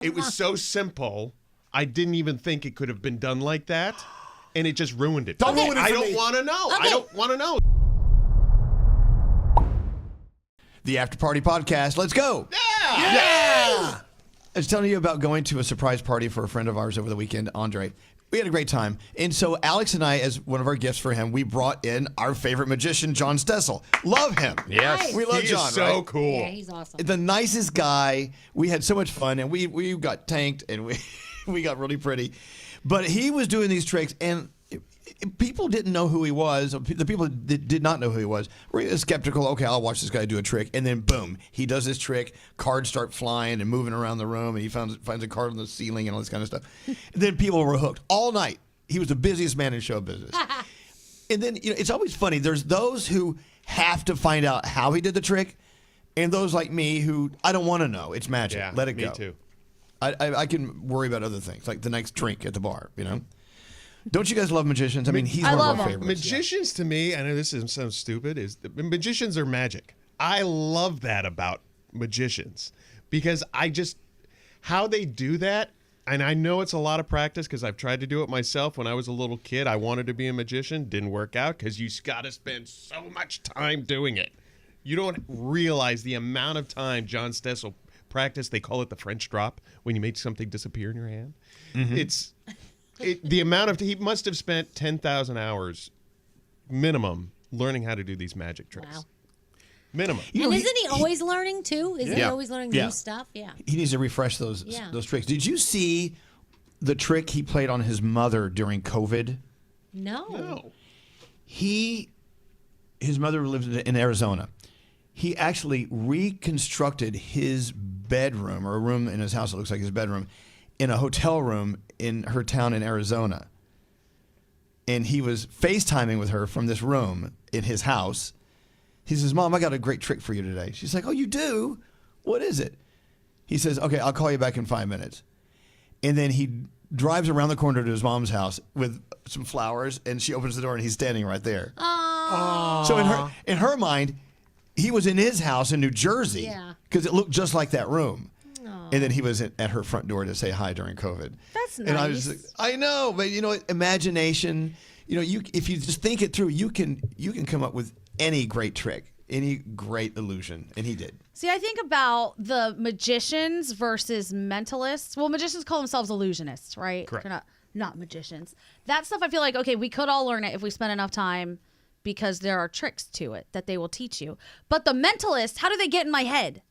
It was so simple, I didn't even think it could have been done like that, and it just ruined it. Don't ruin it I for me. don't want to know. Okay. I don't want to know. The After Party Podcast. Let's go. Yeah! I was telling you about going to a surprise party for a friend of ours over the weekend, Andre. We had a great time. And so Alex and I, as one of our gifts for him, we brought in our favorite magician, John Stessel. Love him. Yes. We love He John, is so right? cool. Yeah, he's awesome. The nicest guy. We had so much fun, and we got tanked, and we got really pretty. But he was doing these tricks, and people didn't know who he was. The people that did not know who he was were skeptical. Okay, I'll watch this guy do a trick, and then boom, he does this trick. Cards start flying and moving around the room, and he finds a card on the ceiling and all this kind of stuff. And then people were hooked all night. He was the busiest man in show business. And then it's always funny. There's those who have to find out how he did the trick, and those like me who I don't want to know. It's magic. Yeah, Let it me go. too. I can worry about other things, like the next drink at the bar, Don't you guys love magicians? I mean, he's one of our favorites. Magicians to me, I know this sounds stupid, magicians are magic. I love that about magicians because how they do that, and I know it's a lot of practice because I've tried to do it myself. When I was a little kid, I wanted to be a magician. Didn't work out because you got to spend so much time doing it. You don't realize the amount of time John Stessel practiced. They call it the French drop when you make something disappear in your hand. Mm-hmm. The amount of he must have spent 10,000 hours minimum learning how to do these magic tricks. Wow. Minimum. And isn't he always learning too? Isn't he always learning new stuff? Yeah. He needs to refresh those tricks. Did you see the trick he played on his mother during COVID? No. His mother lives in Arizona. He actually reconstructed his bedroom, or a room in his house that looks like his bedroom, in a hotel room in her town in Arizona. And he was FaceTiming with her from this room in his house. He says, "Mom, I got a great trick for you today." She's like, "Oh, you do? What is it?" He says, "Okay, I'll call you back in 5 minutes." And then he drives around the corner to his mom's house with some flowers, and she opens the door, and he's standing right there. Aww. So in her mind, he was in his house in New Jersey because it looked just like that room. Aww. And then he was at her front door to say hi during COVID. That's nice. And I was like, I know, but imagination. If you just think it through, you can come up with any great trick, any great illusion, and he did. See, I think about the magicians versus mentalists. Well, magicians call themselves illusionists, right? Correct. They're not magicians. That stuff, I feel like, okay, we could all learn it if we spend enough time because there are tricks to it that they will teach you. But the mentalists, how do they get in my head?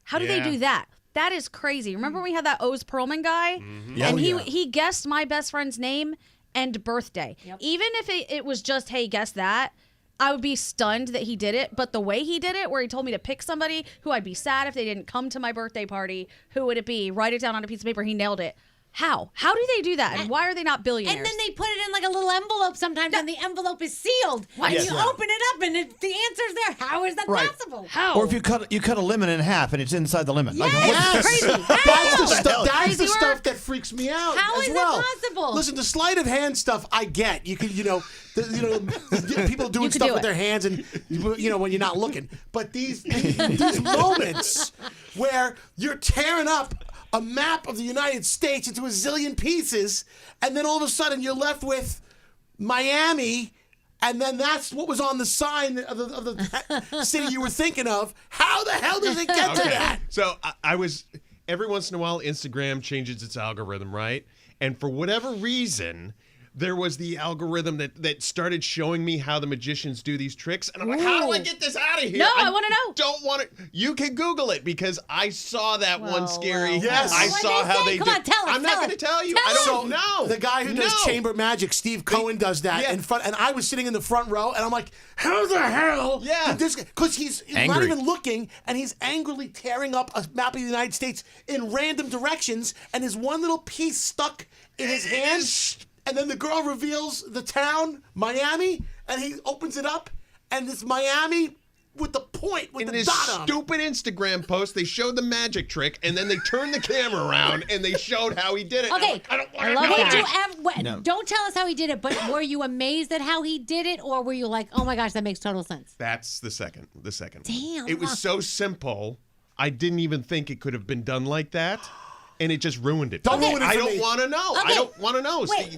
How do they do that? That is crazy. Remember when we had that Oz Perlman guy? Mm-hmm. Yeah. And Oh, he guessed my best friend's name and birthday. Yep. Even if it was just, hey, guess that, I would be stunned that he did it. But the way he did it, where he told me to pick somebody who I'd be sad if they didn't come to my birthday party, who would it be? Write it down on a piece of paper. He nailed it. How? How do they do that? And why are they not billionaires? And then they put it in like a little envelope sometimes, and the envelope is sealed. And you open it up, and the answer's there. How is that possible? How? Or if you cut a lemon in half and it's inside the lemon. Yes. Crazy. That's the stuff that freaks me out. How as is well. that possible? Listen, the sleight of hand stuff I get. You can, people doing could stuff do with it. their hands, and when you're not looking. But these moments where you're tearing up a map of the United States into a zillion pieces, and then all of a sudden you're left with Miami. And then that's what was on the sign of the city you were thinking of. How the hell does it get to that? So I was, every once in a while, Instagram changes its algorithm, right? And for whatever reason, there was the algorithm that started showing me how the magicians do these tricks. And I'm like, how do I get this out of here? No, I want to know. Don't want it. You can Google it because I saw that one scary. Yes. I What saw they how say? they Come did. on, tell us, I'm not tell going to us. tell you. Tell I us. don't know. The guy who does chamber magic, Steve Cohen, does that in front. And I was sitting in the front row, and I'm like, how the hell? Yeah. Because he's not Angry. even looking, and he's angrily tearing up a map of the United States in random directions, and there's one little piece stuck in his hand. And then the girl reveals the town, Miami, and he opens it up, and it's Miami with the point, with In the this dot on it. stupid Instagram post, they showed the magic trick, and then they turned the camera around, and they showed how he did it. Okay. I'm like, I don't want to love know that. that. No. Don't tell us how he did it, but were you amazed at how he did it, or were you like, oh my gosh, that makes total sense? That's the second. Damn. It was so simple, I didn't even think it could have been done like that, and it just ruined it. Don't ruin it I for don't me. want to know. Okay. I don't want to know. Wait.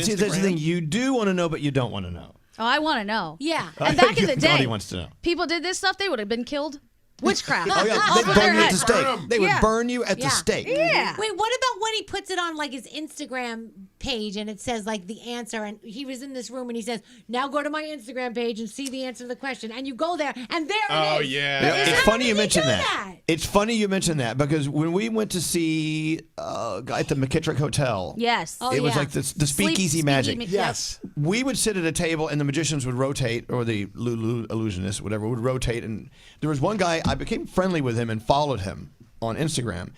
See, that's the thing. You do want to know, but you don't want to know. Oh, I want to know. Yeah. And back in the Donnie day, wants to know. people did this stuff, they would have been killed. Witchcraft. Oh, yeah. Off They'd with burn their you at head. the stake. They would Yeah. burn you at the Yeah. stake. Yeah. Wait, what about when he puts it on like his Instagram page and it says like the answer, and he was in this room and he says, "Now go to my Instagram page and see the answer to the question," and you go there and there Oh, it is. yeah. Yeah, it's How funny did you he mention do that. It's funny you mention that because when we went to see a guy at the McKittrick Hotel, Yes. Oh, it was yeah. like the speakeasy magic. Yes. We would sit at a table and the magicians would rotate, or the illusionists, whatever, would rotate. And there was one guy, I became friendly with him and followed him on Instagram.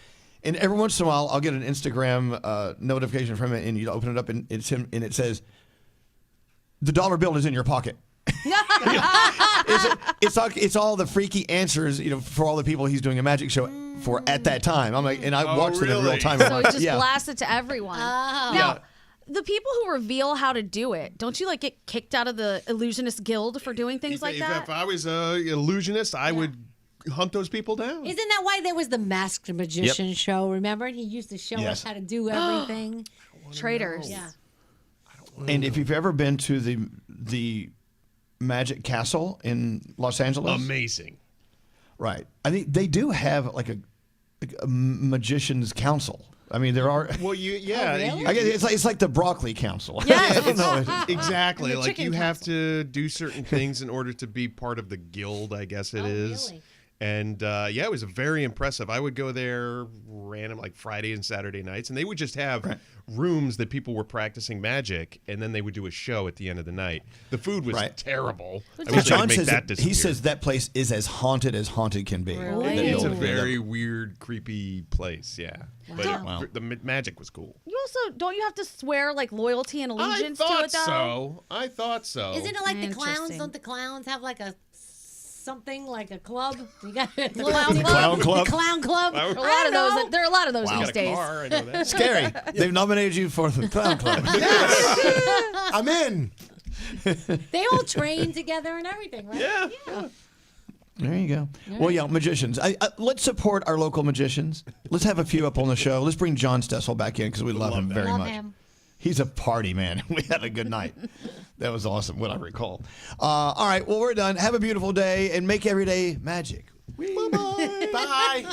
And every once in a while, I'll get an Instagram notification from it, and you open it up, and it's him, and it says, "The dollar bill is in your pocket." It's all the freaky answers, for all the people he's doing a magic show for at that time. I'm like, and I watched it in real really? time. So I'm it like, just yeah. blasted to everyone. Oh. Now, the people who reveal how to do it, don't you get kicked out of the illusionist guild for doing things like that? If I was an illusionist, I would hunt those people down. Isn't that why there was the Masked Magician show? Remember? And he used to show us Yes. how to do everything. Traitors. Yeah. And if you've ever been to the Magic Castle in Los Angeles, Amazing. right? I think they do have like a magician's council. I mean, there are. Well, really? I guess it's like the broccoli council. Yes. I don't know. Exactly. The Like chicken you have council. to do certain things in order to be part of the guild, I guess it is. Really? And it was very impressive. I would go there random, like Friday and Saturday nights, and they would just have rooms that people were practicing magic, and then they would do a show at the end of the night. The food was terrible. I wish Because they John could make says that he disappear. sace that place is as haunted can be. Really? That It's a you'll- very weird, creepy place, yeah. But Wow. the magic was cool. You also, don't you have to swear loyalty and allegiance to it, though? I thought so. Isn't it like the clowns? Interesting. Don't the clowns have like a something like a club? You got the Clown Clown Club? The clown club. Wow. A lot of those. There are a lot of those I these got a days. car, I know that. Scary. They've nominated you for the Clown Club. I'm in. They all train together and everything, right? Yeah. There you go. Well, yeah, magicians. Let's support our local magicians. Let's have a few up on the show. Let's bring John Stessel back in because we love him very Love much. him. He's a party man. We had a good night. That was awesome, what I recall. All right, well, we're done. Have a beautiful day and make every day magic. Bye.